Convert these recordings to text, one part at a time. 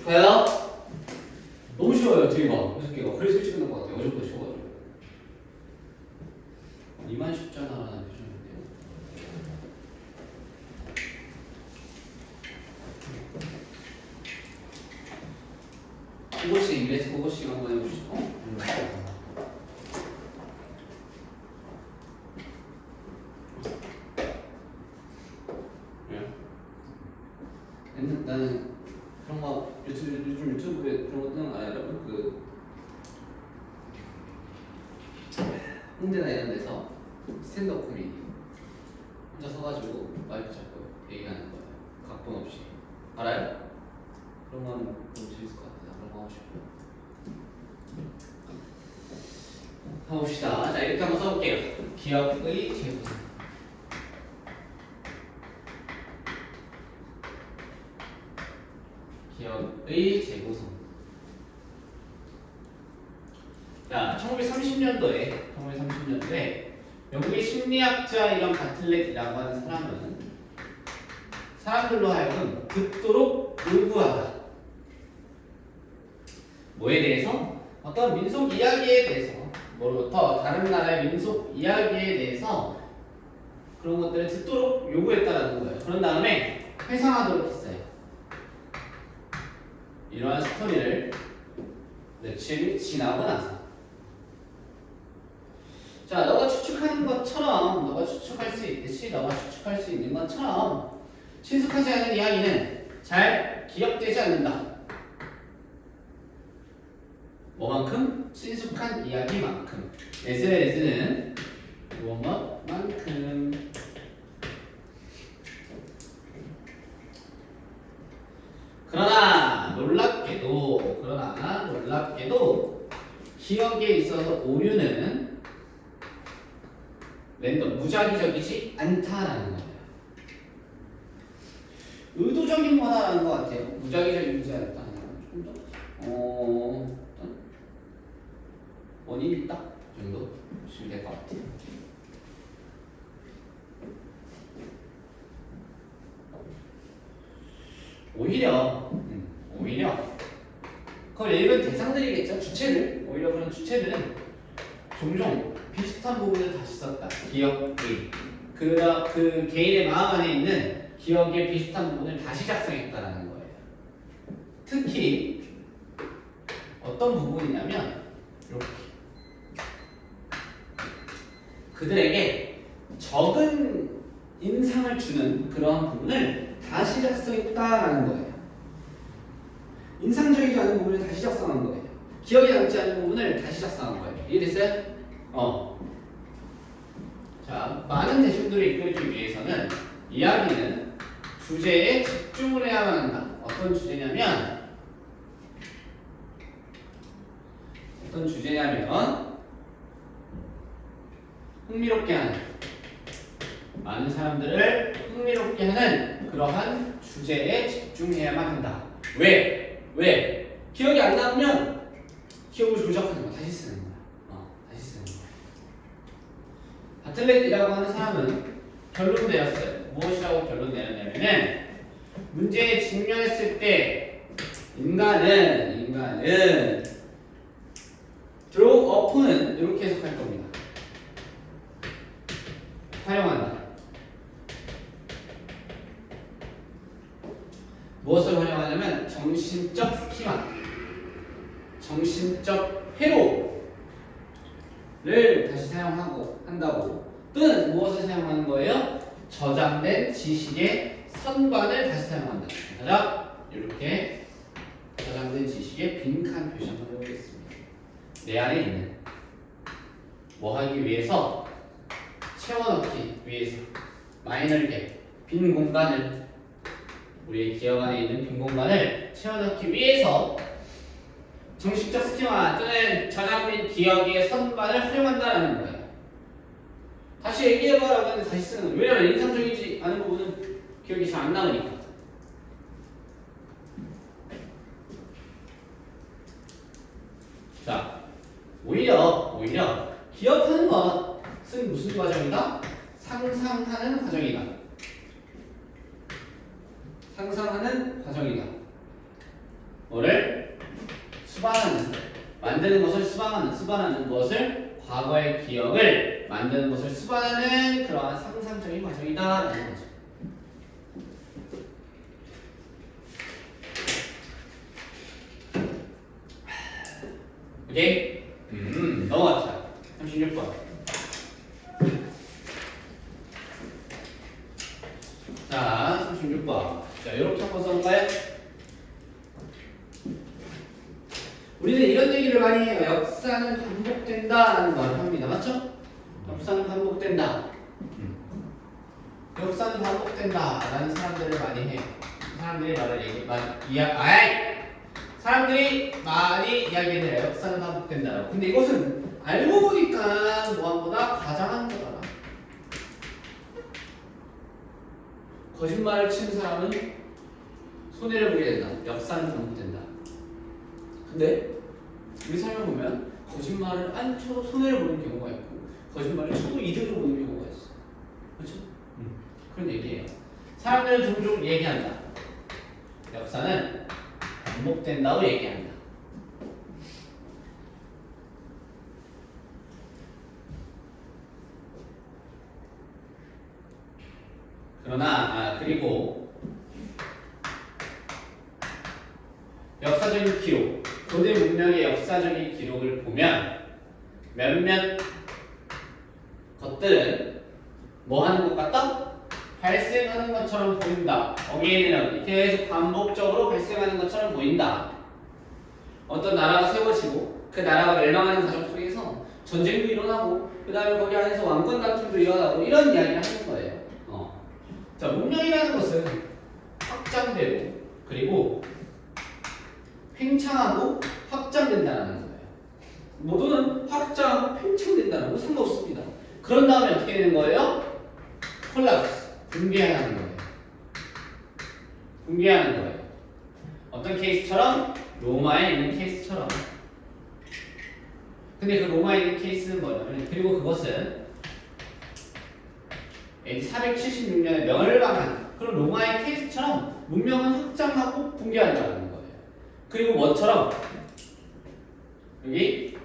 축하해요. 너무 쉬워요. 뒤에 봐. 6개가. 그래서 일찍 끝난 것 같아요. 어제보다 쉬워가지고. 이만 쉽잖아. 표정인데요. 그것이 인베스 그것이 한번 해보시죠. 나는 그런 거 요즘 유튜브에 그런 거 뜨는 거 아니야 여러분? 그 홍대나 이런 데서 스탠드업 코미디 혼자 서가지고 마이크 잡고 얘기하는 거예요. 각본 없이. 알아요? 그런 거는 너무 재밌을 것 같아요. 그런 거 하고 싶어요. 가봅시다. 자, 이렇게 한번 써볼게요. 기억의 재구성. 기억의 재구성. 자, 1930년도에 영국의 심리학자이던 가틀렛이라고 하는 사람은 사람들로 하여금 듣도록 요구하다. 뭐에 대해서? 어떤 민속 이야기에 대해서, 뭐로부터 다른 나라의 민속 이야기에 대해서 그런 것들을 듣도록 요구했다라는 거예요. 그런 다음에 회상하도록 했어요. 이러한 스토리를 며칠 지나고 나서. 자, 너가 추측하는 것처럼, 너가 추측할 수 있듯이, 너가 추측할 수 있는 것처럼 친숙하지 않은 이야기는 잘 기억되지 않는다. 뭐만큼? 친숙한 이야기만큼. 에스는 무엇만큼. 그러나 놀랍게도 기억에 있어서 오류는 랜덤, 무작위적이지 않다라는 거예요. 의도적인 거다라는 것 같아요. 무작위적이지 않다는 건 좀 더 원인이 있다 정도 보시면 될 것 같아요. 오히려 그걸 읽은 대상들이겠죠. 주체들. 오히려 그런 주체들은 종종 비슷한 부분을 다시 썼다. 기억의 그 개인의 마음 안에 있는 기억의 비슷한 부분을 다시 작성했다라는 거예요. 특히 어떤 부분이냐면 이렇게 그들에게 적은 인상을 주는 그러한 부분을 다시 작성했다라는 거예요. 인상적이지 않은 부분을 다시 작성한 거예요. 기억에 남지 않은 부분을 다시 작성한 거예요. 이해됐어요? 자, 많은 대중들을 이끌기 위해서는 이야기는 주제에 집중을 해야만 한다. 어떤 주제냐면 흥미롭게 하는, 많은 사람들을 흥미롭게 하는 그러한 주제에 집중해야만 한다. 왜? 기억이 안 나면 기억을 조작하는 거, 다시 쓰는 거야. 다시 쓰는 거야. 바틀렛이라고 하는 사람은 결론 내렸어요. 무엇이라고 결론 내렸냐면은 문제에 직면했을 때 인간은 draw up는 이렇게 해석할 겁니다. 활용한다. 무엇을 활용하냐면 정신적 스키마, 정신적 회로를 다시 한다고. 또는 무엇을 사용하는 거예요? 저장된 지식의 선반을 다시 사용한다. 자, 이렇게 저장된 지식의 빈칸 표시 한번 해보겠습니다. 내 안에 있는 뭐 하기 위해서? 채워넣기 위해서 마이너리게 빈 공간을, 우리의 기억 안에 있는 빈 공간을 채워넣기 위해서 정신적 스키마 또는 저장된 기억의 선반을 활용한다라는 거예요. 다시 얘기해봐라고 하는데 다시 쓰는 거예요. 왜냐면 인상적이지 않은 부분은 기억이 잘 안 남으니까. 자, 오히려 기억하는 것은 무슨 과정이다? 상상하는 과정이다. 뭐를 수반하는 만드는 것을 수반하는 것을 과거의 기억을 만드는 것을 수반하는 그러한 상상적인 과정이다라는 거죠. 오케이? 넘어갑시다. 36번. 자, 36번. 자, 이렇게 한번 써볼까요? 우리는 이런 얘기를 많이 해요. 역사는 반복된다라는 말을 합니다. 맞죠? 역사는 반복된다. 역사는 반복된다라는 사람들을 많이 해요. 사람들이 사람들이 많이 이야기를 해요. 역사는 반복된다라고. 근데 이것은 알고 보니까 무엇보다 과장한 거잖아. 거짓말을 치는 사람은 손해를 보게 된다. 역사는 반복된다. 근데 우리 삶을 보면 거짓말을 안 쳐도 손해를 보는 경우가 있고 거짓말을 쳐도 이득을 보는 경우가 있어. 그렇죠? 그런 얘기예요. 사람들은 종종 얘기한다. 역사는 반복된다고 얘기한다. 그러나 그리고 역사적인 기록, 고대 문명의 역사적인 기록을 보면 몇몇 것들은 뭐 하는 것 같다? 발생하는 것처럼 보인다. 어게인이라고 계속 반복적으로 발생하는 것처럼 보인다. 어떤 나라가 세워지고 그 나라가 멸망하는 과정 속에서 전쟁도 일어나고 그 다음에 거기 안에서 왕권 다툼도 일어나고 이런 이야기를 하는 거예요. 자, 문명이라는 것은 확장되고 그리고 팽창하고 확장된다는 거예요. 모두는 확장하고 팽창된다는 거 상관없습니다. 그런 다음에 어떻게 되는 거예요? 콜랍스, 붕괴하는 거예요. 붕괴하는 거예요. 어떤 케이스처럼? 로마에 있는 케이스처럼. 근데 그 로마에 있는 케이스는 뭐냐면 그리고 그것은 AD 476년에 멸망한 그런 로마의 케이스처럼 문명은 확장하고 붕괴한다는 거예요. 그리고 뭐처럼? 여기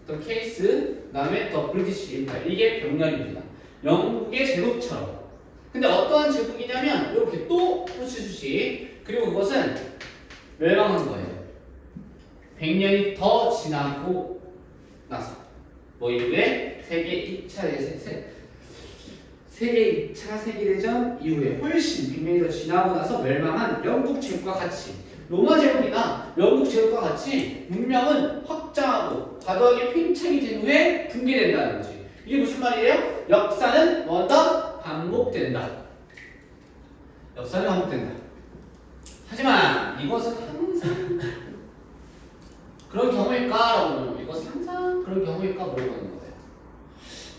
더 케이스, 그 다음에 더 브리티시 임파이어. 이게 병렬입니다. 영국의 제국처럼. 근데 어떠한 제국이냐면 이렇게 또 호치수시. 그리고 그것은 멸망한 거예요. 100년이 더 지나고 나서 뭐 이후에 세계 2차 세계대전 이후에 훨씬 100년이 더 지나고 나서 멸망한 영국 제국과 같이 로마 제국이나 영국 제국과 같이 문명은 확장하고 과도하게 팽창이 된 후에 붕괴된다는 거지. 이게 무슨 말이에요? 역사는 뭐다? 반복된다. 역사는 반복된다. 하지만 이것은 항상 그런 경우일까? 이것은 항상 그런 경우일까? 물어보는 거예요.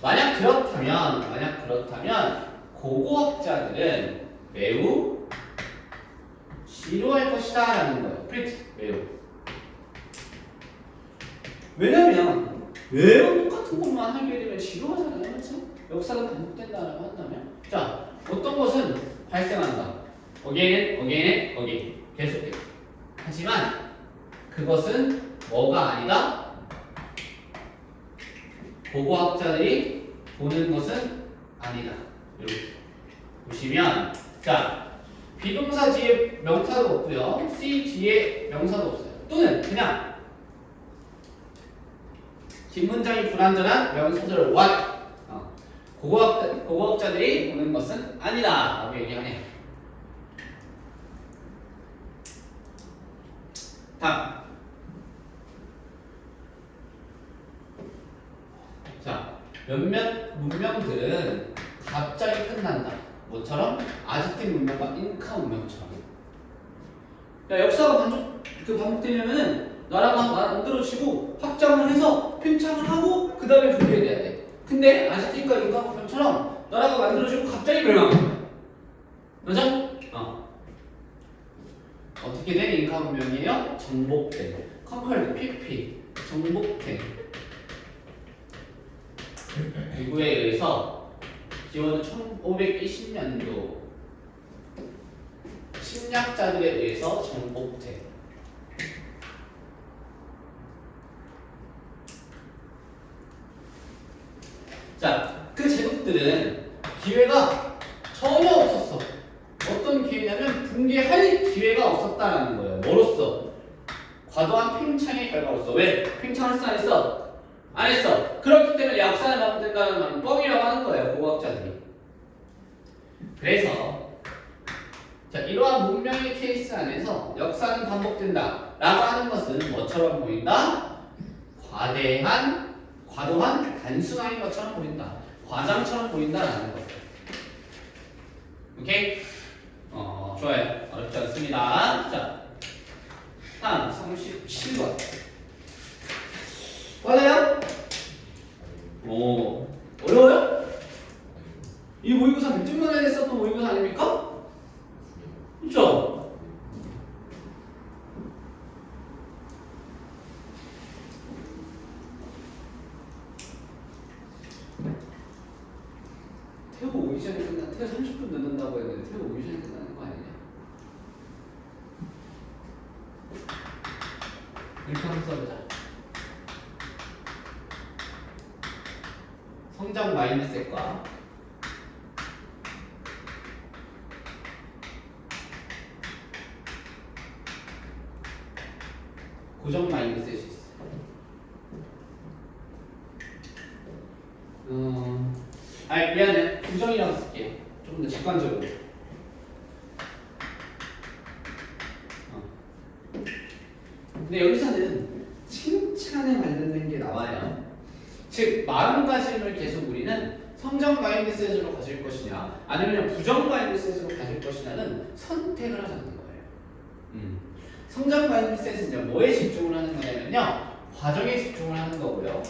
만약 그렇다면 고고학자들은 매우 지루할 것이다 라는 거예요. 매우. 왜냐면 매우 똑같은 것만 하게 되면 지루하잖아요. 그렇죠? 역사가 반복된다라고 한다면 자, 어떤 것은 발생한다. 어게인 계속해. 하지만 그것은 뭐가 아니다? 고고학자들이 보는 것은 아니다. 이렇게 보시면 자, 비동사 뒤에 명사도 없고요. C 뒤에 명사도 없어요. 또는 그냥 뒷문장이 불완전한 명사절 what 고고학자들이 보는 것은 아니다 라고 얘기하네요. 다음. 자, 몇몇 문명들은 갑자기 끝난다. 뭐처럼? 아즈텍 문명과 잉카 문명처럼. 그러니까 역사가 반복되려면은 나라가 만들어지고 확장을 해서 팽창을 하고 그 다음에 붕괴돼야 돼. 근데 아즈텍과 잉카 문명처럼 나라가 만들어지고 갑자기 멸망해. 맞아? 어떻게 된 잉카 문명이에요? 정복된. 컨컬드, PP, 정복된. 누구에 의해서 기원은 1520년도 침략자들에 의해서 정복돼. 녀석들은 기회가 전혀 없었어. 어떤 기회냐면 붕괴할 기회가 없었다라는 거예요. 뭐로써? 과도한 팽창의 결과로서. 왜? 팽창을 했어 안 했어? 안 했어. 그렇기 때문에 역사는 반복된다는 말은 뻥이라고 하는 거예요. 고고학자들이. 그래서 자, 이러한 문명의 케이스 안에서 역사는 반복된다 라고 하는 것은 뭐처럼 보인다? 과도한 단순화인 것처럼 보인다. 과장처럼 보인다라는 거예요. 오케이? 좋아요. 어렵지 않습니다. 자, 다음 37번. 맞아요? 오, 어려워요? 이 모의고사 100점 만에 했었던 모의고사 아닙니까? 그렇죠? 태우 오기 전에 태우 30분 늦는다고 했는데 태우 오기 전에 끝나는 거 아니냐? 이렇게 한번 써보자. 성장 마인드셋과 고정 마인드셋이 있어. 미안해. 부정이라고 쓸게. 조금 더 직관적으로. 근데 여기서는 칭찬에 관련된 게 나와요. 즉 마음가짐을 계속 우리는 성장 마인드셋으로 가질 것이냐 아니면 부정 마인드셋으로 가질 것이냐는 선택을 하자는 거예요. 성장 마인드셋은 뭐에 집중을 하는 거냐면요, 과정에 집중을 하는 거고요.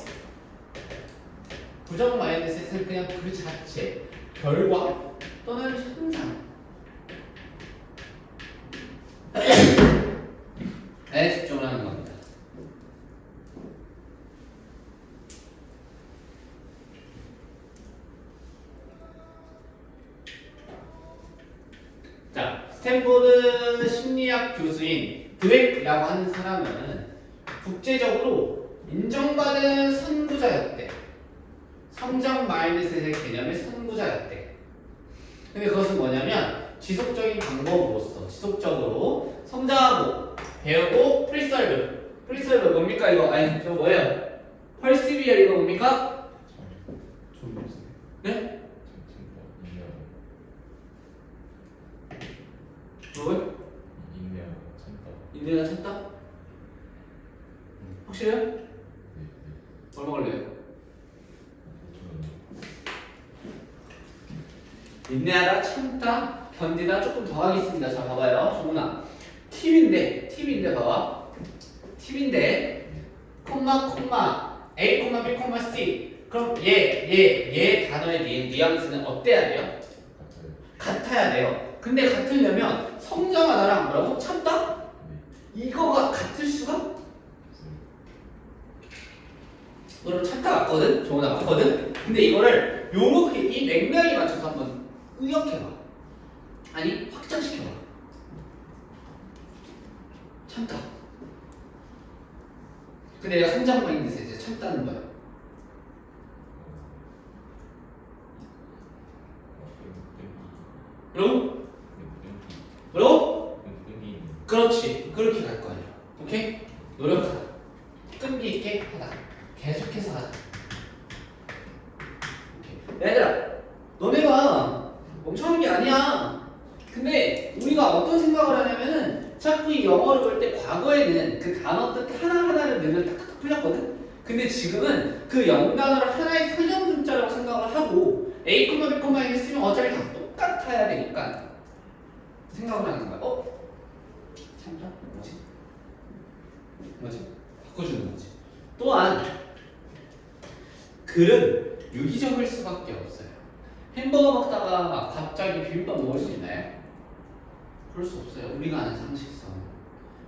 부정 마인드셋은 그냥 그 자체, 결과 또는 현상에 집중을 하는 겁니다. 자, 스탠포드 심리학 교수인 드웨이라고 하는 사람은 국제적으로 인정받은 선구자였대. 성장 마인드셋의 개념의 선구자였대. 근데 그것은 뭐냐면 지속적인 방법으로서 지속적으로 성장하고 배우고 프리설브 뭡니까 이거? 아니 저거 뭐예요? 펄시비어 이거 뭡니까? 네? 뭐요? 인내가 참다? 확실해요? 얼마 걸려요? 인내하다, 참다, 견디다 조금 더 하겠습니다. 자, 봐봐요. 정훈아. 팁인데 봐봐. 팁인데, 콤마, A, B, C. 그럼 얘 단어의 뉘앙스는 어때야 돼요? 같아야 돼요. 근데 같으려면 성장하다랑 뭐라고? 참다? 이거가 같을 수가? 너는 참다 맞거든? 정훈아 맞거든? 근데 이거를 요렇게 이 맥락에 맞춰서 한번 의역해봐. 아니 확장시켜봐. 참다. 근데 내가 성장 마인드셋에 참다는 거야. 뭐라고? 그렇지. 그렇게 갈 거 아니야. 오케이? 노력하다. 끈기 있게 하다. 계속해서 하자. 오케이. 얘들아, 너네가 멍청한 게 아니야. 근데 우리가 어떤 생각을 하냐면은 자꾸 이 영어를 볼 때 과거에는 그 단어 뜻 하나하나를 넣으면 탁탁 풀렸거든? 근데 지금은 그 영단어를 하나의 설명문자라고 생각을 하고 A, B, X에 쓰면 어차피 다 똑같아야 되니까 생각을 하는 거야. 참다? 뭐지? 바꿔주는 거지. 또한 글은 유기적일 수밖에 없어요. 햄버거 먹다가 갑자기 비빔밥 먹을 수 있나요? 그럴 수 없어요. 우리가 아는 상식성.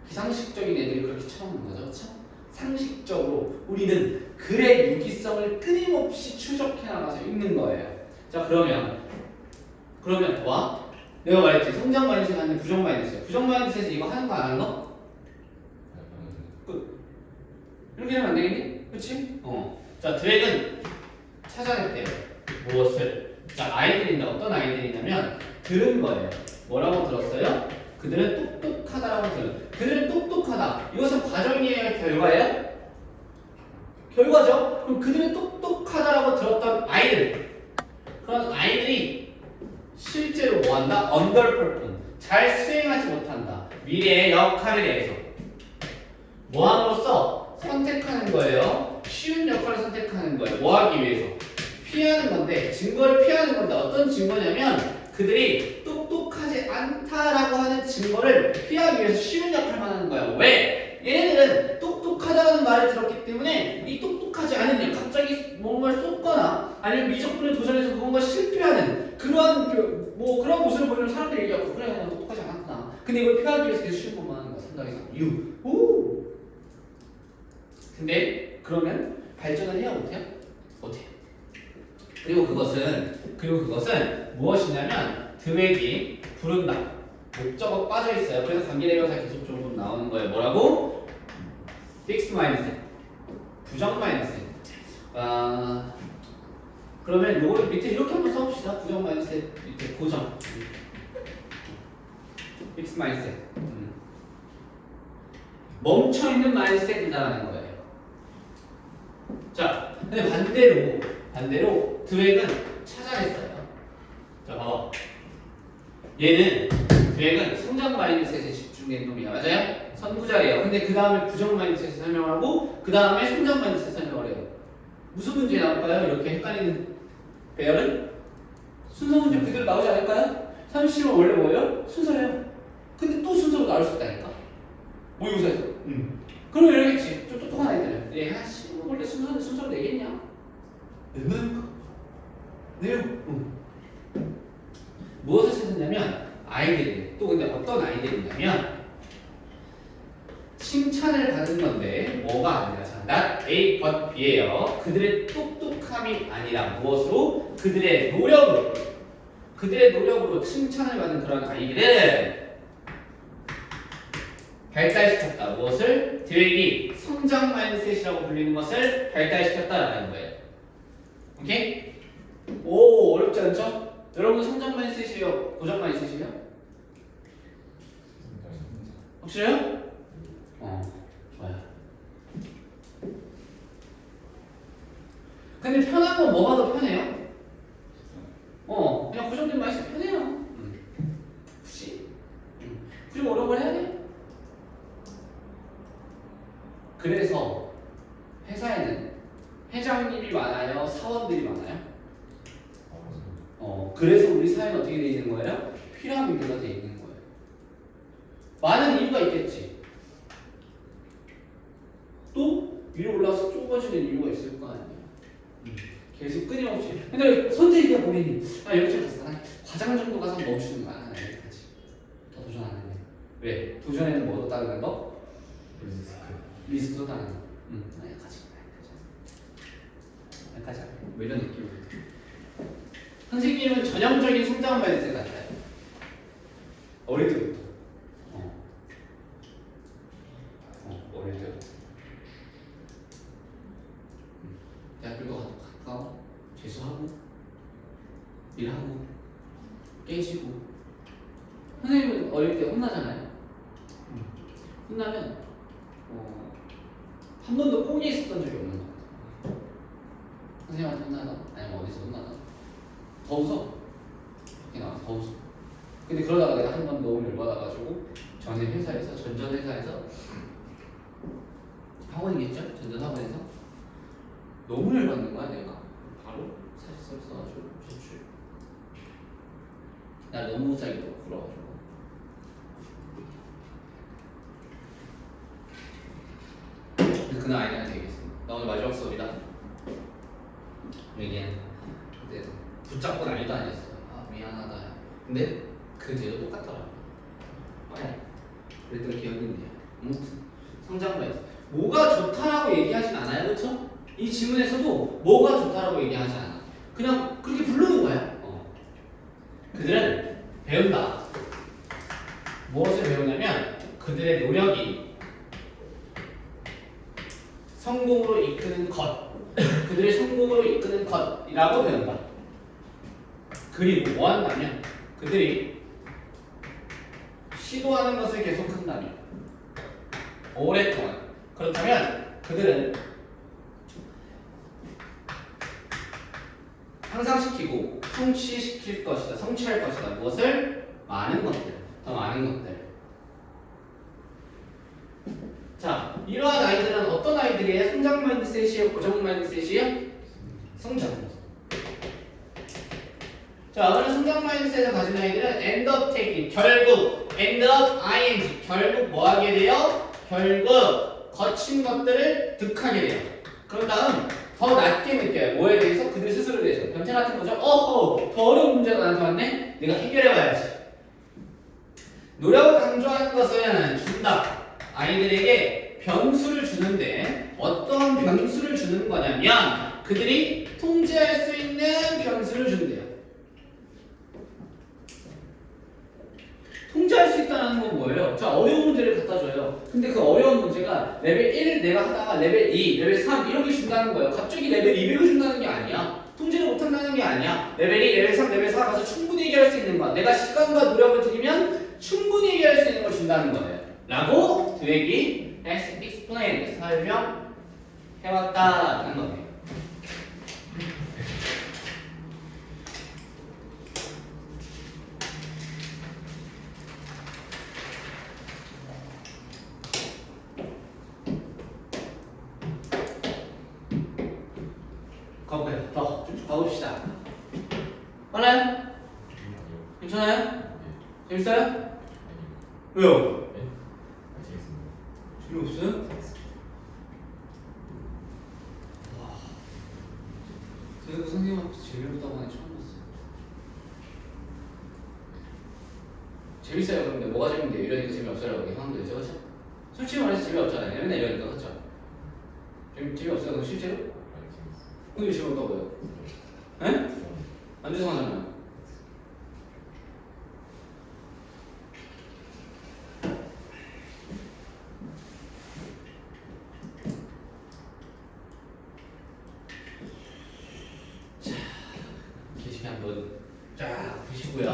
비상식적인 애들이 그렇게 쳐먹는 거죠. 그렇죠? 상식적으로 우리는 글의 유기성을 끊임없이 추적해 나가서 읽는 거예요. 자, 그러면 봐. 내가 말했지. 성장 마인드셋 아니면 부정 마인드셋. 부정 마인드셋 이거 하는 거 안 하는 거? 끝. 이렇게 하면 안 되겠니? 그치? 자, 드랙은 찾아냈대요. 무엇을? 자, 아이들인데 어떤 아이들이냐면 들은 거예요. 뭐라고 들었어요? 그들은 똑똑하다라고 들은. 그들은 똑똑하다. 이것은 과정이에요, 결과예요? 결과죠. 그럼 그들은 똑똑하다라고 들었던 아이들. 그런 아이들이 실제로 뭐한다? underperform. 잘 수행하지 못한다. 미래의 역할에 대해서. 뭐함으로써? 선택하는 거예요. 쉬운 역할을 선택하는 거예요. 뭐 하기 위해서? 피하는 건데, 증거를 피하는 건데 어떤 증거냐면 그들이 똑똑하지 않다라고 하는 증거를 피하기 위해서 쉬운 역할만 하는 거예요. 왜? 얘네들은 똑똑하다는 말을 들었기 때문에 이 똑똑하지 않은 일, 갑자기 뭔가를 쏟거나 아니면 미적분을 도전해서 뭔가 실패하는 그러한 그런 모습을 보이는 사람들이 얘기하고 그래 난 똑똑하지 않았구나. 근데 이걸 피하기 위해서 계속 쉬운 것만 하는 거야. 상당히 오. 근데 그러면 발전을 해야 못해요? 못해요. 그리고 그것은 무엇이냐면 드획이 부른다. 목적어 빠져 있어요. 그래서 관계대명사 계속 조금 나오는 거예요. 뭐라고? fixed mindset. 부정 마인드셋. 그러면 요거 밑에 이렇게 한번 써봅시다. 부정 마인드셋 밑에 고정. fixed mindset. 멈춰 있는 마인드셋이다라는 거예요. 자, 근데 반대로 드획은 찾아냈어요. 자, 봐봐. 드획은 성장 마인드셋에 집중된 놈이야. 맞아요? 선구자래요. 근데 그 다음에 부정 마인드셋을 설명하고 그 다음에 성장 마인드셋 설명을 해요. 무슨 문제 나올까요? 이렇게 헷갈리는 배열은? 순서 문제 그대로 나오지 않을까요? 30은 원래 뭐예요? 순서예요. 근데 또 순서로 나올 수 있다니까? 모의고사에서. 그럼 이러겠지. 좀 똑똑한 아이들. 얘 원래 순서로 내겠냐? 낸다니까? 내요. 무엇을 찾았냐면 아이들이 또 근데 어떤 아이들이냐면 칭찬을 받은 건데 뭐가 아니라 정답 A, but B예요. 그들의 똑똑함이 아니라 무엇으로? 그들의 노력으로 칭찬을 받은 그런 아이들은 발달시켰다. 무엇을? 드획이 성장 마인드셋이라고 불리는 것을 발달시켰다라는 거예요. 오케이? 오, 어렵지 않죠? 여러분 성장 마인드셋이에요? 고정 마인드셋이에요? 확실해요? 좋아요. 근데 편한 건 뭐가 더 편해요? 그냥 고정된 마인드셋 편해요. 굳이 어려운 걸 해야 돼? 그래서 회사에는 회장님이 많아요? 사원들이 많아요? 그래서 우리 사회는 어떻게 돼 있는 거예요? 피라미드가 돼 있는 거예요. 많은 이유가 있겠지. 또 위로 올라가서 좁아지는 이유가 있을 거 아니에요. 계속 끊임없이. 근데 선택이야 본인이. 여기서 갔어. 과장 정도 가서 멈추는 거야. 여기까지. 더 도전 안 했네. 왜? 도전에는 뭐도 따르는 거? 리스크도 따르는 거. 여기까지. 뭐 이런 느낌. 선생님은 전형적인 성장 마인드셋 같아요. 어릴 때부터. 어릴 때부터. 대학교도 가까워. 재수하고, 일하고, 깨지고. 선생님은 어릴 때 혼나잖아요. 혼나면 한 번도 꽁에 있었던 적이 없는 것 같아요. 선생님한테 혼나나? 아니면 어디서 혼나나? 더 웃어. 밖에 나와서 더 웃어. 근데 그러다가 내가 한 번 너무 열받아가지고 전에 회사에서 전전회사에서 학원이겠죠? 전전학원에서 너무 열받는 거야 내가. 바로 사직서를 써가지고 제출. 나 너무 못 살겠다고 불어가지고. 그날 아이들한테 얘기했습니다. 나 오늘 마지막 수업이다. 얘기는 그때 붙잡고 난리도 아니었어요. 미안하다. 근데 그 뒤도 똑같더라고요. 그랬던 기억이 있네요. 성장 마인드. 뭐가 좋다라고 얘기하진 않아요, 그렇죠? 이 질문에서도 뭐가 좋다라고 얘기하지 않아. 그냥 그렇게 부르는 거야. 그들은 배운다. 무엇을 배우냐면 그들의 노력이 성공으로 이끄는 것, 그들의 성공으로 이끄는 것이라고 배운다. 그리고 뭐 한다면 그들이 시도하는 것을 계속한다면 오랫동안 그렇다면 그들은 향상시키고 성취시킬 것이다. 성취할 것이다. 무엇을? 많은 것들. 더 많은 것들. 자, 이러한 아이들은 어떤 아이들이에요? 성장 마인드셋이에요? 고정 마인드셋이에요? 성장. 자, 오늘 성장 마인드셋을 가진 아이들은 end up taking, 결국 end up ing, 결국 뭐 하게 돼요? 결국 거친 것들을 득하게 돼요. 그런 다음 더 낮게 느껴요. 뭐에 대해서? 그들 스스로에 대해서. 변태 같은 거죠. 어허, 더 어려운 문제가 나한테 왔네? 내가 해결해봐야지. 노력을 강조하는 것은 준다. 아이들에게 변수를 주는데 어떤 변수를 주는 거냐면 그들이 통제할 수 있는 변수를 준대요. 통제할 수 있다는 건 뭐예요? 자, 어려운 문제를 갖다 줘요. 근데 그 어려운 문제가 레벨 1 내가 하다가 레벨 2, 레벨 3 이렇게 준다는 거예요. 갑자기 레벨 200을 준다는 게 아니야. 통제를 못한다는 게 아니야. 레벨 2, 레벨 3, 레벨 4 가서 충분히 해결할 수 있는 거야. 내가 시간과 노력을 들이면 충분히 해결할 수 있는 걸 준다는 거예요. 라고 드랙이 has explained, 설명해왔다라는 거예요. 가볼까요? 더 쭉쭉 가봅시다. 빨라요? 괜찮아요? 재밌어요? 왜요? 재미없어요? 와, 제가 그 선생님 앞에서 재미없다고 하는 처음 봤어요. 재밌어요. 근데 뭐가 재밌는데 이러니까 재미없어라고 하는 거죠, 그렇죠? 솔직히 말해서 재미없잖아요. 맨날 이러니까, 그렇죠? 재미없어요, 그럼 실제로? 근데 왜 재미없다고요? 에? 안 죄송하잖아요. 한번 쫙 보시고요.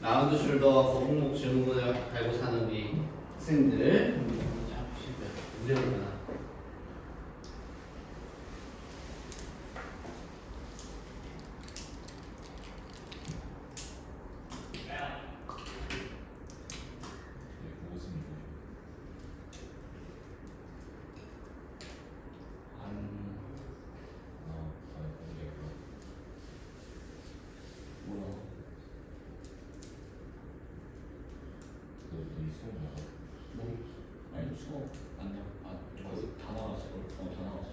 라운드 숄더와 거북목 증후군을 알고 사는 우리 학생들 쫙 보시고요. 문제가 얼마나? 아니 수업 안 나. 거의 다 나갔어. 다 나갔어.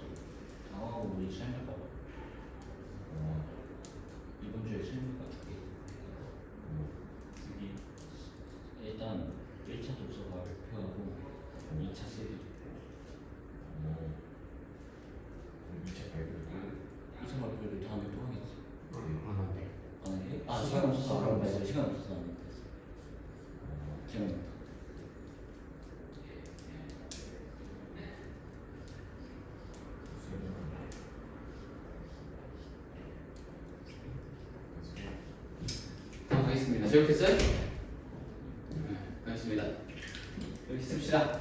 다 나가고 우리 실무가 이번 주에 실무가 2개. 쓰기. 일단 1차 독서 발표하고 2차 쓰기. 그럼 2차 발표를 2차 발표를 다음에 또 하겠지. 안 해? 아 시간 없어서 안 했어. 시간 없어서 안 했어. 시간 가겠습니다. 기억했어요? 네, 가겠습니다. 여기 씁시다.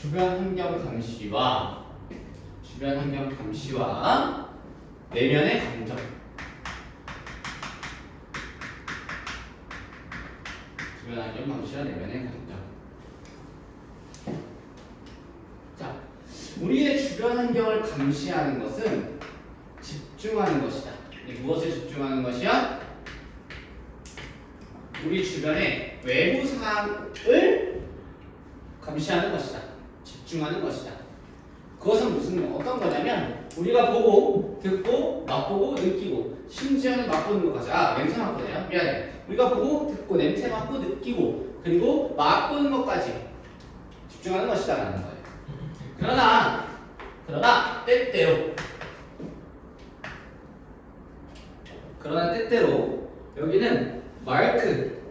주변 환경 감시와 내면의 감정. 주변 환경 감시와 내면의 감정. 자, 우리의 주변 환경을 감시하는 것은 집중하는 것이다. 무엇에 집중하는 것이야? 우리 주변의 외부 사항을 감시하는 것이다. 집중하는 것이다. 그것은 어떤 거냐면 우리가 보고, 듣고, 맛보고, 느끼고, 심지어는 맛보는 것까지. 냄새 맡거든요. 미안해. 우리가 보고, 듣고, 냄새 맡고, 느끼고, 그리고 맛보는 것까지 집중하는 것이다 라는 거예요. 그러나 때때로 여기는 마르크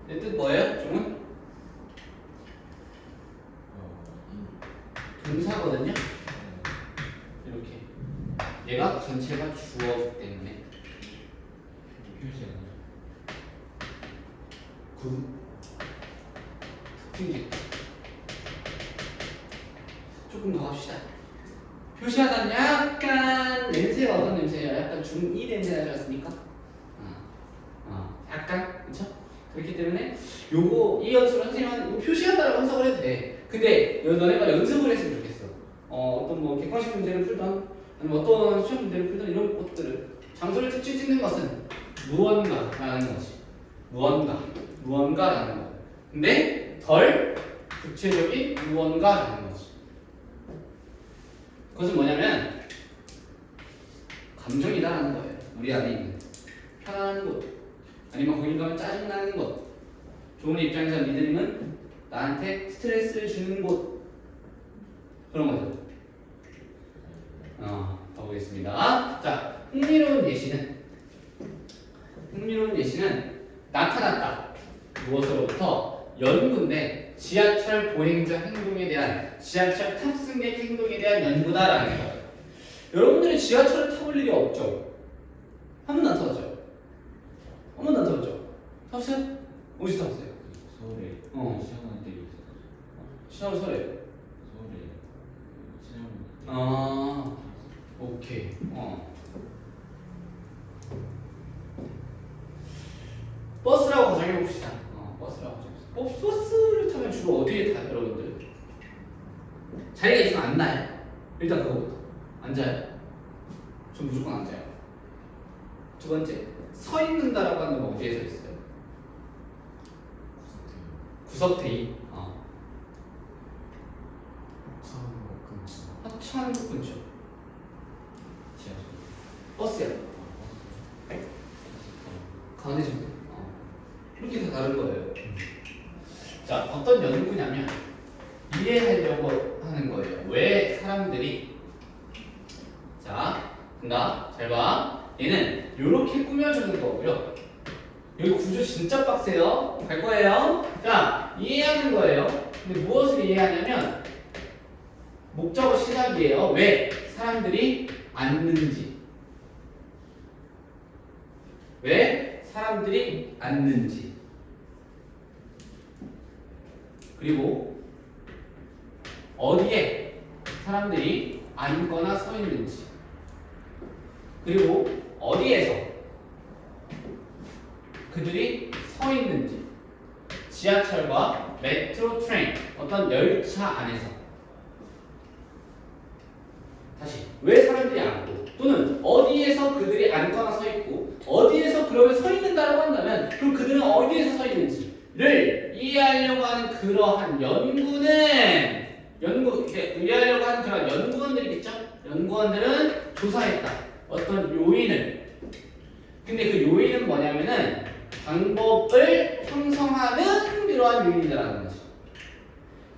내 뜻 뭐예요? 종은? 동사거든요. 이렇게 얘가 전체가 주어기 때문에 표시하는 특징직. 조금 더 합시다. 표시하다는 약간 냄새가 어떤 냄새예요? 약간 중2 냄새 나지 않습니까? 약간 그쵸? 그렇기 때문에 요거 이 연습을 선생님은 표시한다라고 해석을 해도 돼. 근데 너네가 연습을 했으면 좋겠어. 어떤 뭐 객관식 문제를 풀던 아니면 어떤 시험 문제를 풀던 이런 것들을 장소를 특징 찍는 것은 무언가라는 거지. 무언가라는 거. 근데 덜 구체적인 무언가라는 거지. 그것은 뭐냐면 감정이다라는 거예요. 우리 안에 있는 편안한 곳, 아니면 거기 가면 짜증나는 곳. 좋은 입장에서 리드님은 나한테 스트레스를 주는 곳, 그런 거죠. 가보겠습니다. 자, 흥미로운 예시는 나타났다. 무엇으로부터? 연구인데 지하철 보행자 행동에 대한, 지하철 탑승객 행동에 대한 연구다라는 거예요. 여러분들이 지하철을 타볼 일이 없죠? 한 번도 안 타봤죠? 한 번도 안 타봤죠? 타보세요? 어디서 타봤어요? 서울에 시험하는 데 있어서 시험 설에. 서울에 시험 오케이. 버스라고 가정해 봅시다. 버스라고 가정해 봅시다. 버스를 타면 주로 어디에 타요, 여러분들? 자리가 있으면 안 나요. 일단 그거부터. 앉아요. 전 무조건 앉아요. 두 번째, 서 있는다라고 하는 건 어디에 서 있어요? 구석테이. 하천구 근처. 지하철 버스야. 가운데 좀. 이렇게 다 다른 거예요. 자, 어떤 연구냐면 이해하려고 하는 거예요. 왜 사람들이, 자, 간다. 잘 봐. 얘는 이렇게 꾸며주는 거고요. 여기 구조 진짜 빡세요. 갈 거예요. 자, 이해하는 거예요. 근데 무엇을 이해하냐면 목적어 시작이에요. 왜 사람들이 앉는지. 왜 사람들이 앉는지. 그리고 어디에 사람들이 앉거나 서 있는지. 그리고 어디에서 그들이 서 있는지. 지하철과 메트로 트레인, 어떤 열차 안에서. 다시, 왜 사람들이 앉고, 또는 어디에서 그들이 앉거나 서 있고, 어디에서 그러면 서 있는다라고 한다면, 그럼 그들은 어디에서 서 있는지를 이해하려고 하는 그러한 이해하려고 하는 그런 연구원들이 있죠? 연구원들은 조사했다. 어떤 요인을. 근데 그 요인은 뭐냐면은 방법을 형성하는 그러한 요인이라는 거죠.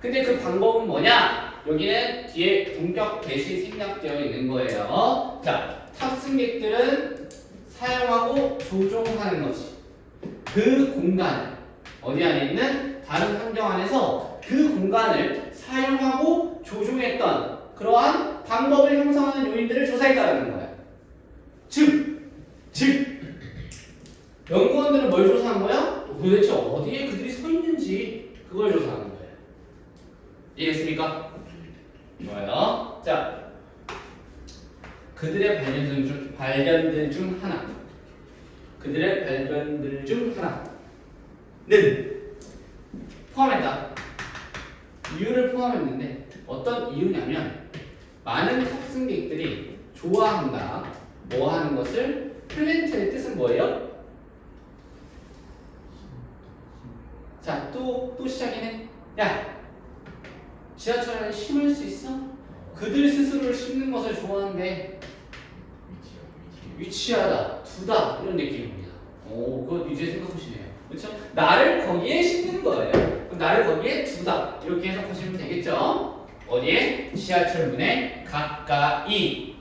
근데 그 방법은 뭐냐? 여기는 뒤에 동격 대시 생략되어 있는 거예요. 자, 탑승객들은 사용하고 조종하는 것이 그 공간, 어디 안에 있는 다른 환경 안에서 그 공간을 사용하고 조종했던 그러한 방법을 형성하는 요인들을 조사했다는 거예요. 즉 연구원들은 뭘 조사한 거야? 도대체 어디에 그들이 서 있는지 그걸 조사하는 거예요. 이해했습니까? 좋아요. 자, 그들의 발견들 중 하나는 포함했다. 이유를 포함했는데 어떤 이유냐면 많은 탑승객들이 좋아한다. 뭐 하는 것을? 플랜트의 뜻은 뭐예요? 자, 또 시작이네. 야, 지하철 안에 심을 수 있어? 그들 스스로를 심는 것을 좋아하는데 위치하다, 두다 이런 느낌입니다. 그거 이제 생각하시네요. 그렇죠? 나를 거기에 심는 거예요. 그럼 나를 거기에 두다 이렇게 해석하시면 되겠죠? 어디에? 지하철 문에 가까이.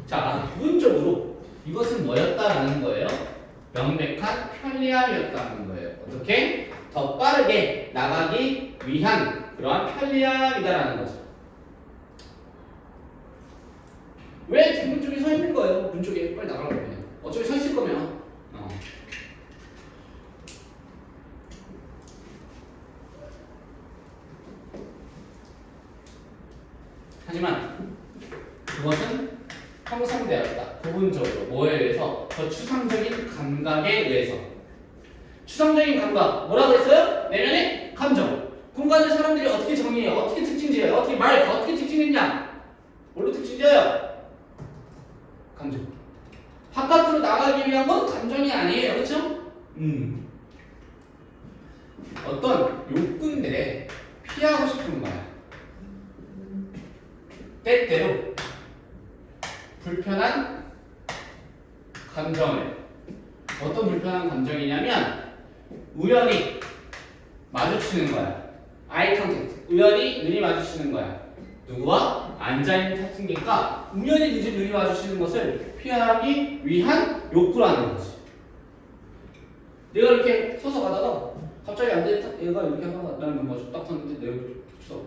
자, 부분적으로 이것은 뭐였다라는 거예요? 명백한 편리함이었다는 거예요. 어떻게? 더 빠르게 나가기 위한 그러한 편리함이다라는 거죠. 왜 뒷문 쪽에 서 있는 거예요? 문 쪽에 빨리 나가려면. 어차피 서 있을 거면. 하지만 그것은 형성되었다. 부분적으로 뭐에 의해서? 더 추상적인 감각에 의해서. 추상적인 감각 뭐라고 했어요? 내면의 감정. 공간을 사람들이 어떻게 정의해요? 어떻게 특징지어요? 어떻게 어떻게 특징했냐? 뭘로 특징지어요? 감정. 바깥으로 나가기 위한 건 감정이 아니에요. 그렇죠? 어떤 욕구인데 피하고 싶은 거야. 때때로 불편한 감정을, 어떤 불편한 감정이냐면 우연히 마주치는 거야. 아이 컨택트. 우연히 눈이 마주치는 거야. 누구와? 앉아있는 탑승객과 우연히 눈이 마주치는 것을 피하기 위한 욕구라는 거지. 내가 이렇게 서서 가다가 갑자기 앉아있다 얘가 이렇게 하다가 나는 눈 마주 딱 탔는데 내가 이렇게 쳐.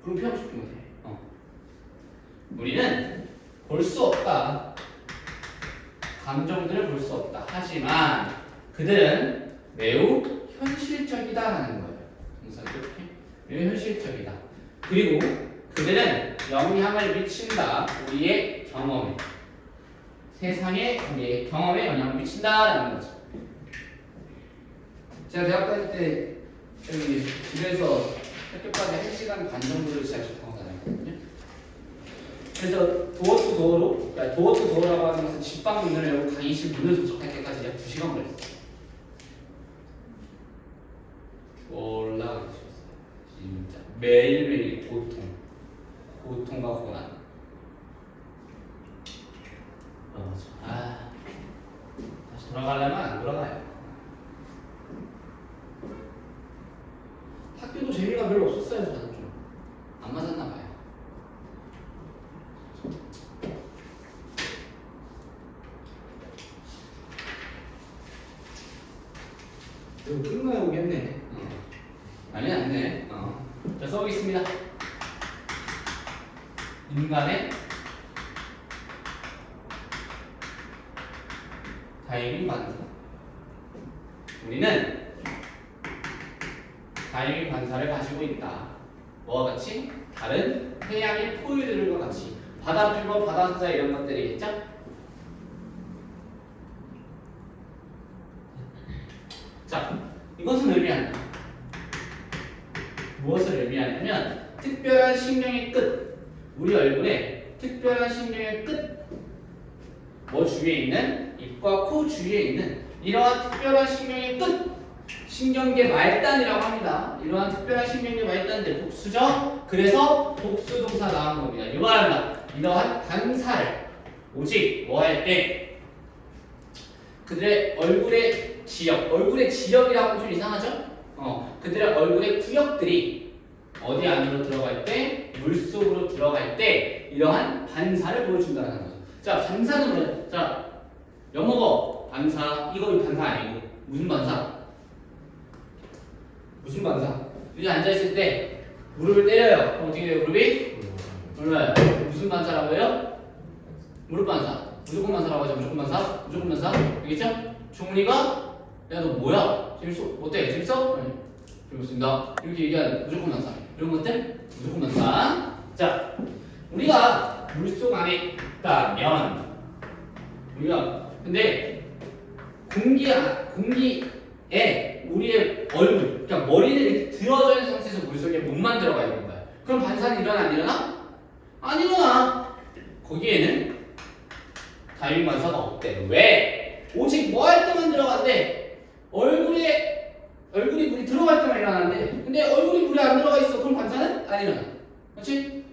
그럼 피하고 싶지 못해. 우리는 볼 수 없다. 감정들을 볼 수 없다. 하지만 그들은 매우 현실적이다라는 거예요. 동사 이렇게 매우 현실적이다. 그리고 그들은 영향을 미친다. 우리의 경험에, 세상에 우리의 경험에 영향을 미친다라는 거죠. 제가 대학 다닐 때 여기 집에서 학교까지 1시간 반 정도를 지하철 타고 다녔거든요. 그래서 도어 투 도어라고 하는 것은 집방 문을 열고 강의실 문을 도착할 때까지 약 2시간 걸렸어요. 올라가기 싫었어요. 진짜 매일매일 고통과 고난. 다시 돌아가려면 안 돌아가요. 학교도 재미가 별로 없었어요. 저는 좀 안 맞았나 봐요. 이거 끝나야 오겠네. 아니 안돼. 자, 써보겠습니다. 인간의 다이빙 반사. 우리는 다이빙 반사를 가지고 있다. 뭐와 같이? 다른 해양의 포유들과 같이. 바다표범, 바다사자 이런 것들이겠죠? 자, 이것은 의미한다. 무엇을 의미하냐면 특별한 신경의 끝, 우리 얼굴에 특별한 신경의 끝, 뭐 주위에 있는 입과 코 주위에 있는 이러한 특별한 신경의 끝, 신경계 말단이라고 합니다. 이러한 특별한 신경계 말단들 복수죠. 그래서 복수동사 나온 겁니다. 이 말합니다. 이러한 반사를 오직 뭐 할 때 그들의 얼굴의 지역, 얼굴의 지역이라고 하면 좀 이상하죠? 그들의 얼굴의 구역들이 어디 안으로 들어갈 때, 물속으로 들어갈 때 이러한 반사를 보여준다는 거죠. 자, 반사는 뭐예요? 자, 영어거 반사, 이거 반사 아니고 무슨 반사? 무슨 반사? 여기 앉아있을 때 무릎을 때려요. 그럼 어떻게 돼요? 무릎이? 올라요. 무슨 반사라고 해요? 무릎 반사. 무조건 반사라고 하죠. 무조건 반사. 무조건 반사. 알겠죠? 종훈이가 야 너 뭐야? 재밌어? 어때? 재밌어? 네. 재밌습니다. 이렇게 얘기하는 무조건 반사. 이런 것들 무조건 반사. 자, 우리가 물속 안에 있다면 우리가 근데 공기에 우리의 얼굴, 그러니까 머리를 이렇게 들어져 있는 상태에서 물속에 몸만 들어가 있는 거야. 그럼 반사는 일어나 안 일어나? 안 일어나. 거기에는 다이빙 반사가 없대. 왜? 오직 뭐 할 때만 들어간대? 얼굴이 물이 들어갈 때만 일어나는데, 근데 얼굴이 물에 안 들어가 있어. 그럼 반사는 안 일어나. 그렇지?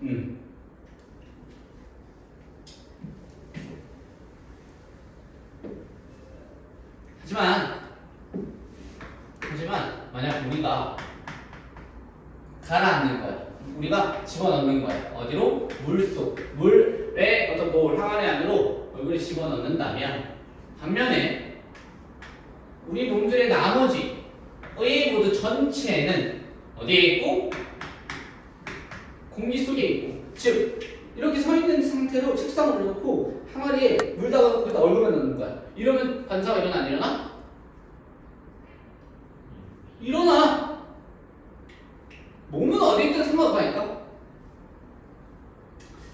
하지만 만약 우리가 가라앉는 거야. 우리가 집어넣는 거야. 어디로? 물속. 물에 어떤 볼 항아리 안으로 얼굴을 집어넣는다면 반면에 우리 몸들의 나머지 웨이브보드 전체는 어디에 있고? 공기 속에 있고. 즉 이렇게 서 있는 상태로 책상을 올려놓고 항아리에 물다가 거기다 얼굴만 넣는 거야. 이러면 반사가 일어나 안 일어나? 일어나. 몸은 어디 있든 상관없다니까.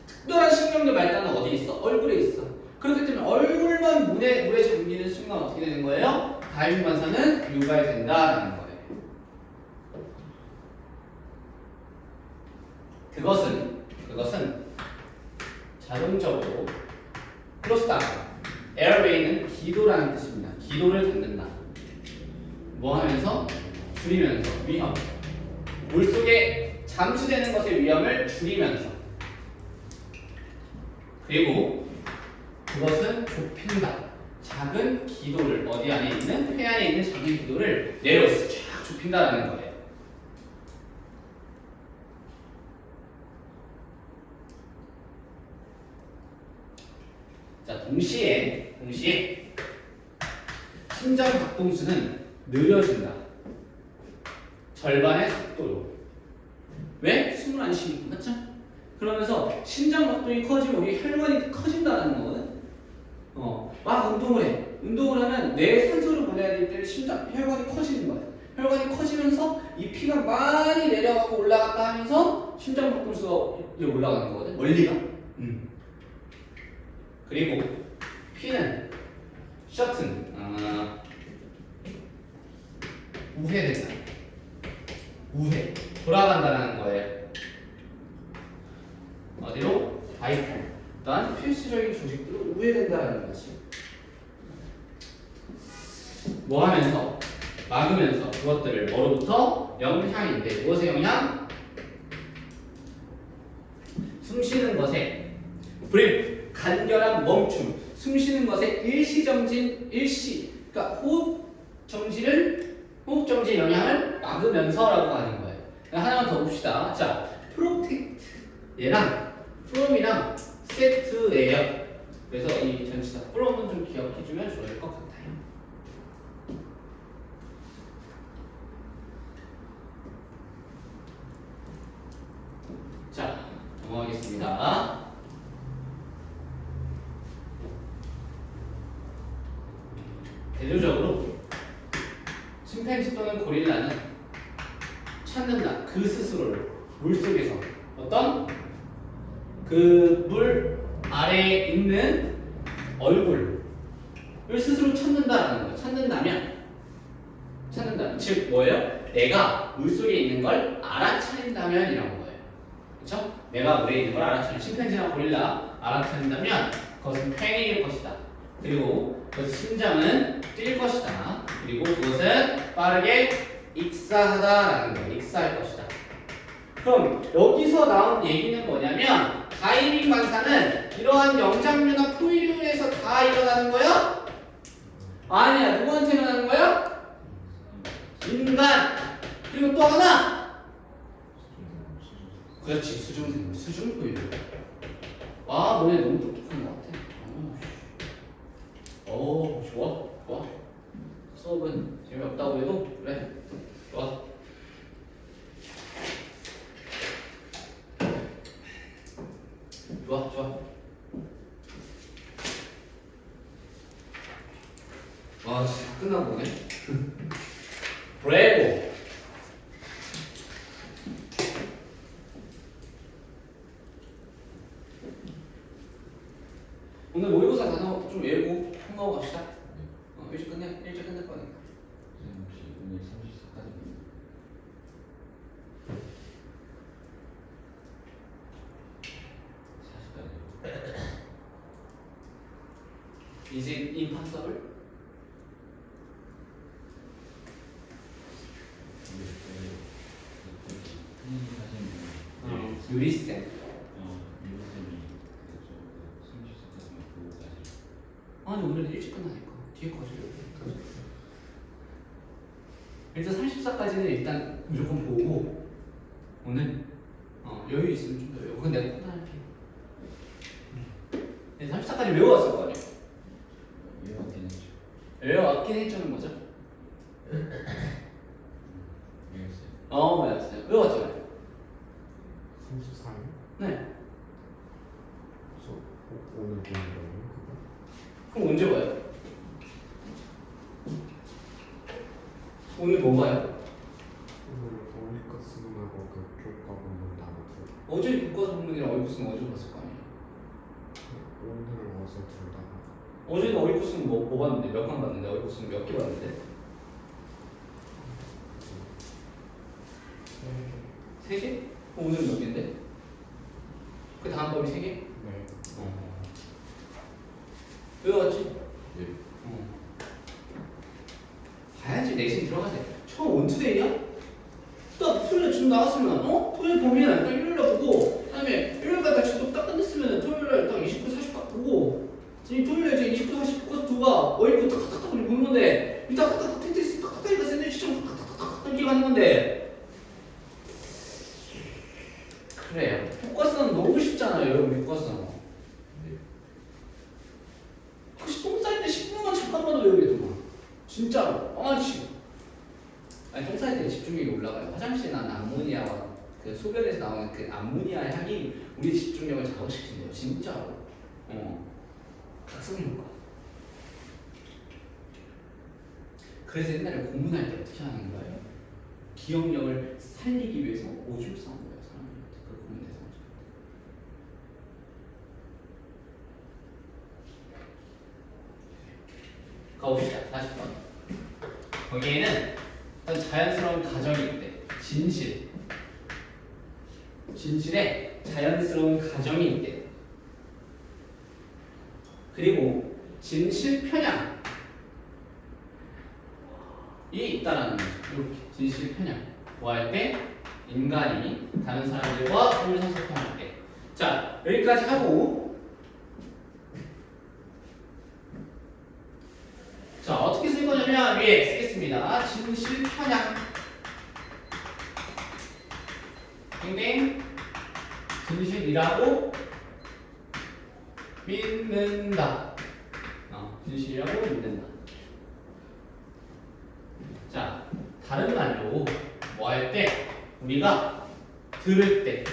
특별한 신경계 말단은 어디 있어? 얼굴에 있어. 그렇기 때문에 얼굴만 물에 잠기는 순간 어떻게 되는 거예요? 다이빙 반사는 유발된다라는 거예요. 그것은 자동적으로 클로스다. 에어웨이는 기도라는 뜻입니다. 기도를 닫는다. 뭐 하면서? 줄이면서 위험. 물속에 잠수되는 것의 위험을 줄이면서. 그리고 그것은 좁힌다. 작은 기도를 어디 안에 있는 폐 안에 있는 작은 기도를 내려서 쫙 좁힌다라는 거예요. 자, 동시에 심장 박동수는 느려진다. 절반의 속도로. 왜? 숨을 안 쉬니까, 맞죠? 그러면서 심장 박동이 커지면 우리 혈관이 커진다는 거거든. 막 운동을 해. 운동을 하면 뇌에 산소를 보내야 되기 때문에 혈관이 커지는 거야. 혈관이 커지면서 이 피가 많이 내려가고 올라갔다 하면서 심장 박동수가 이제 올라가는 거거든. 원리가. 그리고 피는 우회된다. 우회. 돌아간다는 거예요. 어디로? 바이팔. 또한 필수적인 조직들로 우회된다는 거지. 뭐 하면서? 막으면서 그것들을 뭐로부터? 영향인데 무엇의 영향? 숨쉬는 것에 불임, 간결한 멈춤, 숨쉬는 것에 그러니까 호흡 정지의 영향을 막으면서라고 하는 거예요. 하나만 더 봅시다. 자, 프로텍트 얘랑 from이랑 set예요. 그래서 이 전치사 from은 좀 기억해주면 좋을 것 같아요. 자, 넘어가겠습니다. 대조적으로 침팬지 또는 고릴라는 찾는다. 그 스스로를 물속에서 어떤 그 물 아래에 있는 얼굴을 스스로 찾는다라는 거예요. 찾는다면 즉 뭐예요? 내가 물속에 있는 걸 알아차린다면 이런 거예요. 그렇죠? 내가 물에 있는 걸 알아차린 침팬지나 고릴라 알아차린다면 그것은 팽이일 것이다. 그리고 그 심장은 뛸 것이다. 그리고 그것은 빠르게 익사하다라는 거예요. 익사할 것이다. 그럼 여기서 나온 얘기는 뭐냐면 다이빙 반사는 이러한 영장류나 포유류에서 다 일어나는 거야? 아니야. 누구한테 일어나는 거야? 인간. 그리고 또 하나. 그렇지. 수중생물. 수중포유류. 와, 너네 너무 똑똑한 것 같아. 좋아. 수업은 재미없다고 해도 그래. 좋아. 와, 진짜 끝나 보네. 브레이브. 오늘 모의고사 단어 좀 외우고 한번 갑시다. 일찍 끝낼 거니까. 혹시 오늘 30사까지 40까지 Is it impossible? 유리쌤. 아니 오늘 일찍 끝나니까 뒤에 거시려고. 일단 34까지는 일단 무조건 보고 오늘 여유 있으면 좀 더 외우고. 그건 내가 판단할게. 34까지 외워왔을 거 아니야? 외워왔긴 했죠는 뭐죠? 맞았어요. 외웠잖아요. 34일? 네. 그래서 오늘 보는 거예요 그거? 그럼 언제 봐요? 오늘 뭐 봐요? 오늘 어휘가스 문하고 그 교과 본문 나눠서 어제 교과서문이랑 어휘구스는 어제 봤을 거 아니에요? 오늘 와서 둘 다 어제는 어휘구스는 뭐 봤는데? 몇 강 봤는데? 어휘구스는 몇 개 봤는데? 세 개? 오늘은 몇 개인데? 그 다음 법이 세 개? 네. 외웠지? 예. 봐야지. 내신 들어가야 돼. 처음 원투데이야? 딱 토요일에 지금 나왔으면 토요일 보면 딱 일요일날 보고 그다음에 일요일날 딱 지금 딱 끝냈으면 토요일날 딱 29, 40 딱 보고 지금 토요일에 이제 29, 40 보고서 두가 어이구 탁탁탁탁 보는 건데 이 탁탁탁 텐트리스 탁탁탁이니까 샌드위치처럼 탁탁탁탁 이렇게 가는 건데 그래요. 교과서는 너무 쉽잖아요. 여러분 교과서. 네. 혹시 똥 쌀 때 10분만 잠깐만 외우겠더만. 진짜로. 아니 똥 쌀 때 집중력이 올라가요. 화장실에 나는 암모니아와 그 소변에서 나오는 그 암모니아의 향이 우리 집중력을 자극시킨대요. 진짜로. 각성효과. 그래서 옛날에 고문할 때 어떻게 하는 거예요? 기억력을 살리기 위해서 오줌을 싸는 거예요. 사람들한테 그 고문 대상자. 가봅시다. 40번. 거기에는 어떤 자연스러운 가정이 있대. 진실에 자연스러운 가정이 있대. 그리고 진실 편향이 있다라는 거죠. 이렇게 진실 편향. 뭐 할 때? 인간이 다른 사람들과 의사소통할 때. 자, 여기까지 하고 자, 어떻게 쓸 거냐면 위에 쓰겠습니다. 진실 편향. 땡땡. 진실이라고 믿는다. 진실이라고 믿는다. 자, 다른 말로 뭐 할 때? 우리가 들을 때,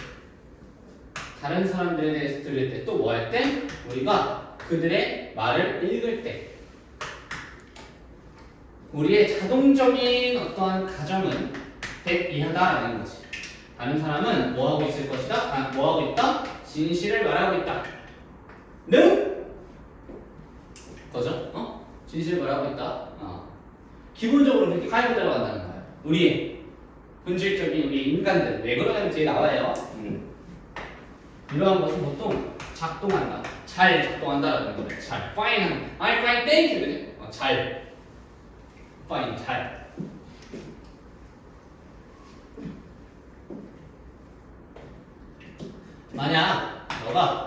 다른 사람들에 대해서 들을 때, 또 뭐 할 때? 우리가 그들의 말을 읽을 때. 우리의 자동적인 어떠한 가정은 100 이하다라는 거지. 다른 사람은 뭐 하고 있을 것이다? 뭐 하고 있다? 진실을 말하고 있다. 는 거죠? 진실을 말하고 있다. 기본적으로 그렇게 깔고 들어간다는 거예요. 우리의 본질적인 우리 인간들 왜 그러냐면 뒤에 나와요. 이러한 것은 보통 작동한다. 잘 작동한다라는 거예요. 잘. fine. I fine. Thank you. 잘. fine. 잘. 만약 너가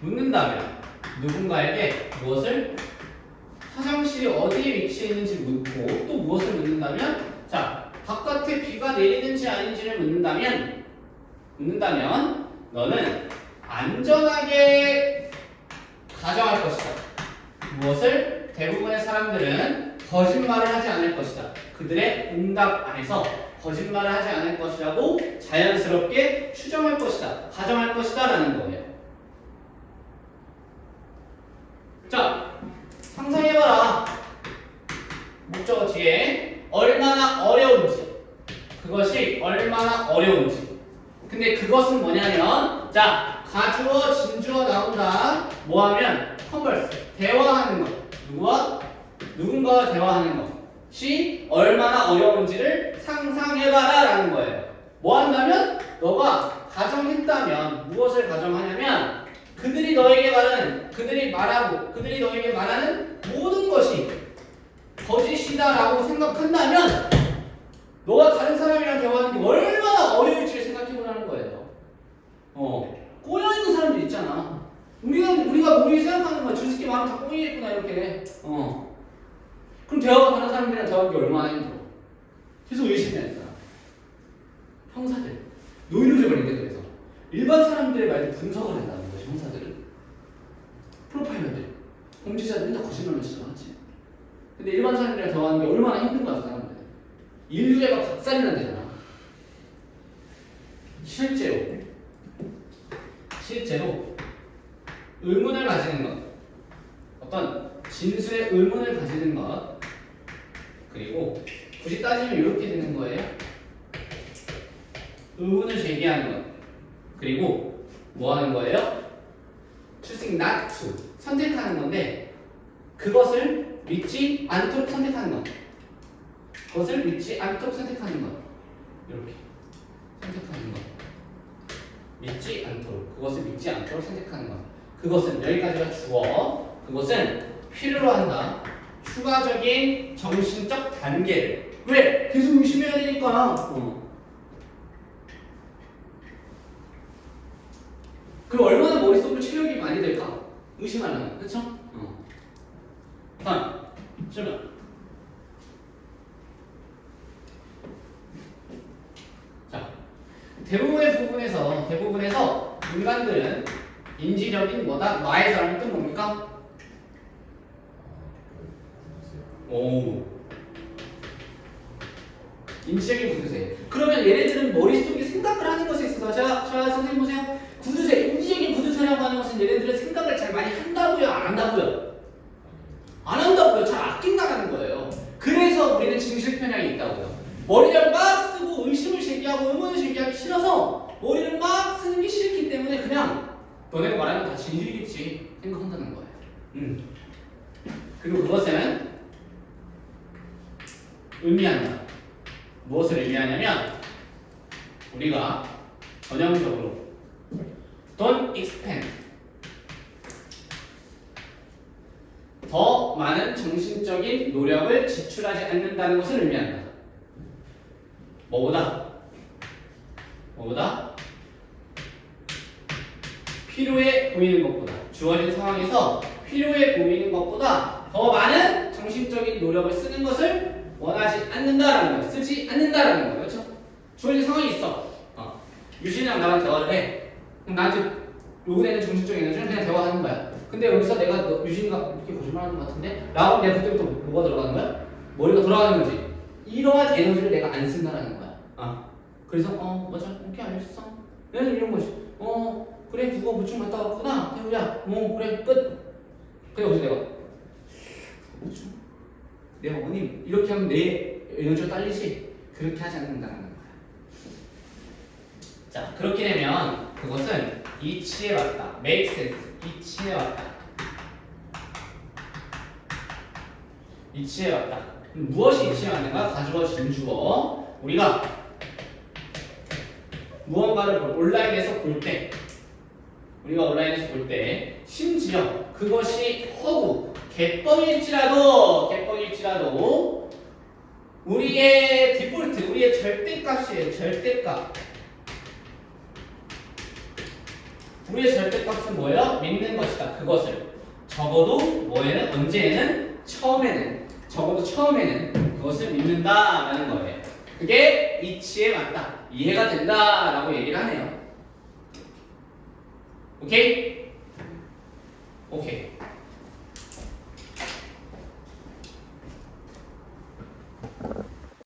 묻는다면 누군가에게 무엇을 화장실이 어디에 위치해 있는지 묻고 또 무엇을 묻는다면 자 바깥에 비가 내리는지 아닌지를 묻는다면 너는 안전하게 가정할 것이다. 무엇을? 대부분의 사람들은 거짓말을 하지 않을 것이다. 그들의 응답 안에서 거짓말을 하지 않을 것이라고 자연스럽게 추정할 것이다. 가정할 것이다 라는 거예요. 자 상상해봐라. 목적어 뒤에 얼마나 어려운지 그것이 얼마나 어려운지 근데 그것은 뭐냐면 자 가주어 진주어 나온다 뭐하면 컨버스 대화하는 것 누군가와 대화하는 것이 얼마나 어려운지를 상상해봐라 라는 거예요. 뭐 한다면 너가 가정했다면 무엇을 가정하냐면 그들이 너에게 말하는 모든 것이 거짓이다라고 생각한다면 너가 다른 사람이랑 대화하는 게 얼마나 어려울지를 생각해보라는 거예요. 꼬여있는 사람들 있잖아. 우리가 우리 생각하는 거야. 저 새끼 마음 다 꼬이겠구나 이렇게. 그럼 대화가 다른 사람들이랑 대화하는 게 얼마나 힘들어. 계속 의심해야 되잖아. 형사들 노이로제 걸린대. 그래서 일반 사람들의 말들 분석을 한다는 거지. 형사들은 프로파일러들 범죄자들 맨날 거짓말만 치잖아. 근데 일반 사람들이랑 대화하는 게 얼마나 힘든 거야. 사람들 인류애가 박살이 난대잖아. 실제로 의문을 가지는 것, 어떤 진술의 의문을 가지는 것, 그리고 굳이 따지면 이렇게 되는 거예요. 의문을 제기하는 것, 그리고 뭐 하는 거예요? choosing not to, 선택하는 건데 그것을 믿지 않도록 선택하는 것, 그것을 믿지 않도록 선택하는 것, 이렇게 선택하는 것, 믿지 않도록, 그것을 믿지 않도록 선택하는 것, 그것은 여기까지가 주어, 그것은 필요로 한다. 추가적인 정신적 단계를. 왜? 계속 의심해야 되니까. 그럼 얼마나 머릿속으로 체력이 많이 될까? 의심하려면. 그쵸? 다음, 질문. 자, 대부분에서 인간들은 인지적인 뭐다? 나의 사람의 뜻 뭡니까? 오. 인지적인 구두쇠. 그러면 얘네들은 머릿속에 생각을 하는 것에 있어서 자 선생님 보세요. 구두쇠, 인지적인 구두쇠라고 하는 것은 얘네들은 생각을 잘 많이 한다고요? 안 한다고요? 안 한다고요. 잘 아낀다는 거예요. 그래서 우리는 진실 편향이 있다고요. 머리를 막 쓰고 의심을 제기하고 의문을 제기하기 싫어서 머리를 막 쓰는 게 싫기 때문에 그냥 너네가 말하면 다 진실이겠지 생각한다는 거예요. 그리고 그것은 의미한다. 무엇을 의미하냐면 우리가 전형적으로 don't expend, 더 많은 정신적인 노력을 지출하지 않는다는 것을 의미한다. 뭐보다? 필요해 보이는 것보다, 주어진 상황에서 필요해 보이는 것보다 더 많은 정신적인 노력을 쓰는 것을 원하지 않는다라는 거예요. 쓰지 않는다라는 거예요. 그렇죠? 주어진 상황이 있어. 유진이랑 나랑 대화를 해. 그럼 나한테 요구되는 정신적인 에너지는 그냥 대화하는 거야. 근데 여기서 내가 유진이가 이렇게 거짓말하는 것 같은데? 라고 내가 그때부터 뭐가 들어가는 거야? 머리가 돌아가는 거지. 이러한 에너지를 내가 안 쓴다라는 거야. 그래서 맞아. 오케이 알겠어. 얘는 이런 거지. 그래 국어 보충 갔다 왔구나. 태우야. 그래 끝. 그래 어제 내가 어머님 이렇게 하면 내 에너지가 딸리지. 그렇게 하지 않는다는 거야. 자, 그렇게 되면 그것은 이치에 왔다. make sense. 이치에 왔다. 이치에 왔다. 무엇이 이치에 왔는가? 가주어진 주어. 우리가 무언가를 온라인에서 볼 때, 심지어 그것이 허구, 개뻥일지라도 우리의 디폴트, 우리의 절대값이에요. 절대값. 우리의 절대값은 뭐예요? 믿는 것이다. 그것을. 적어도 뭐에는? 언제에는? 처음에는 그것을 믿는다라는 거예요. 그게 이치에 맞다. 이해가 된다라고 얘기를 하네요. 오케이? 오케이.